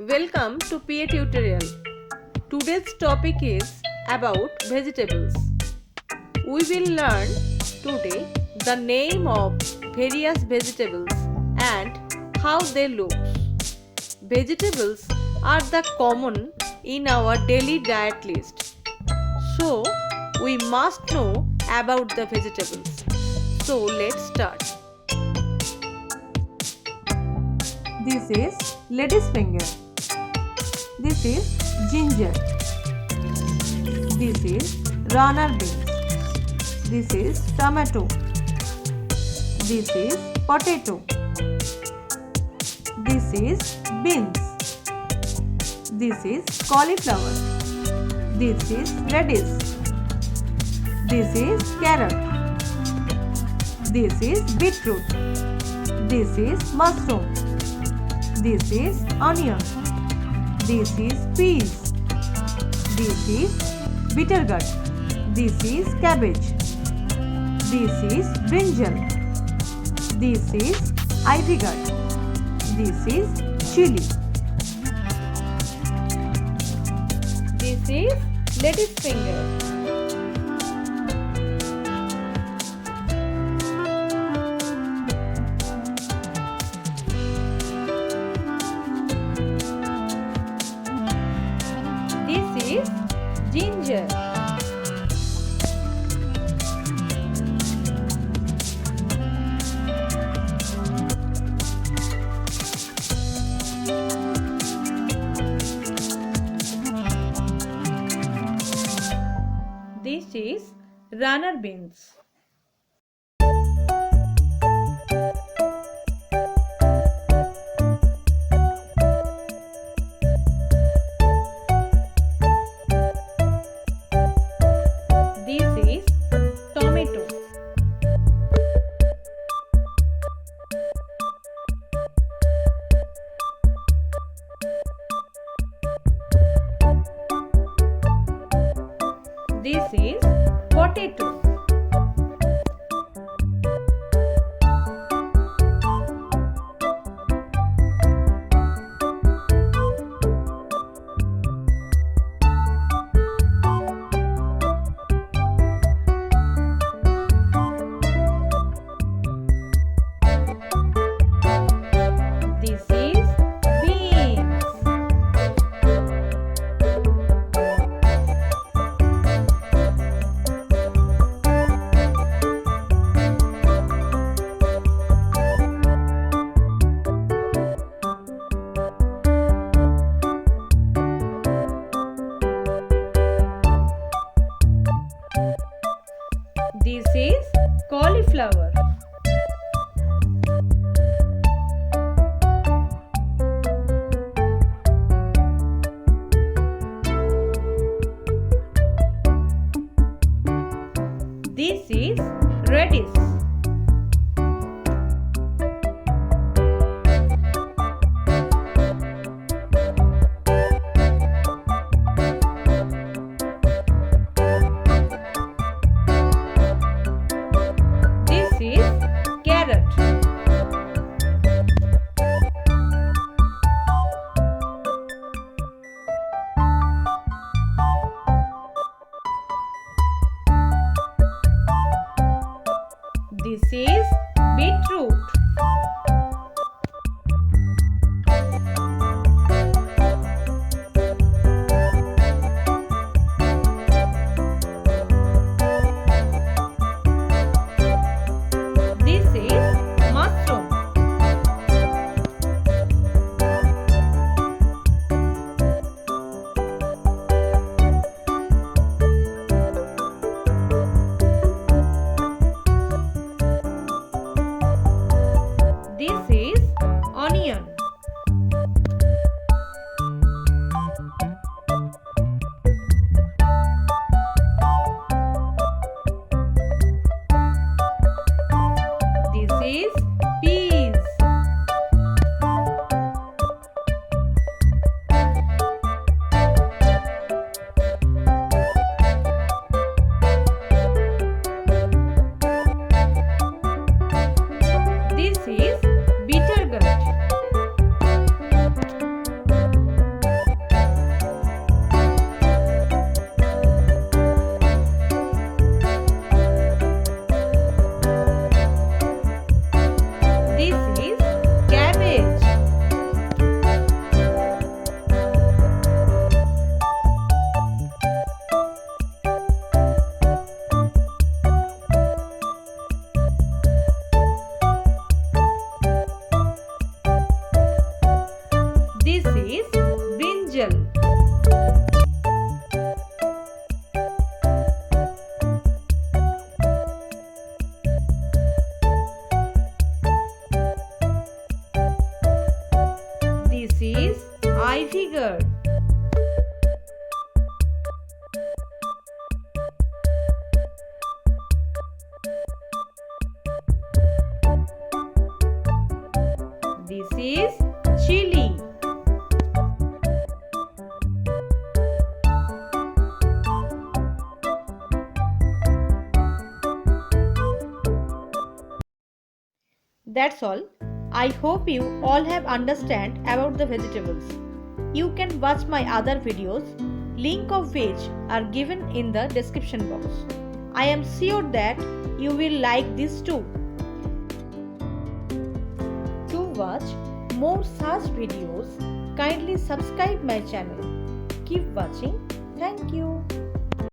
Welcome to PA tutorial. Today's topic is about vegetables. We will learn today the name of various vegetables and how they look. Vegetables are the common in our daily diet list. So we must know about the vegetables. So let's start. This is lady's finger. This is ginger. This is runner beans. This is tomato. This is potato. This is beans. This is cauliflower. This is radish. This is carrot. This is beetroot. This is mushroom. This is onion. This is peas. This is bitter gourd. This is cabbage. This is brinjal. This is ivy gourd. This is chili. This is lady's finger. This is ginger. This is runner beans. This is tomato. This is potato. This is beans. This is brinjal. This is ivy gourd. This is chili. That's all. I hope you all have understand about the vegetables. You can watch my other videos, link of which are given in the description box. I am sure that you will like this too. To watch more such videos, kindly subscribe my channel. Keep watching. Thank you.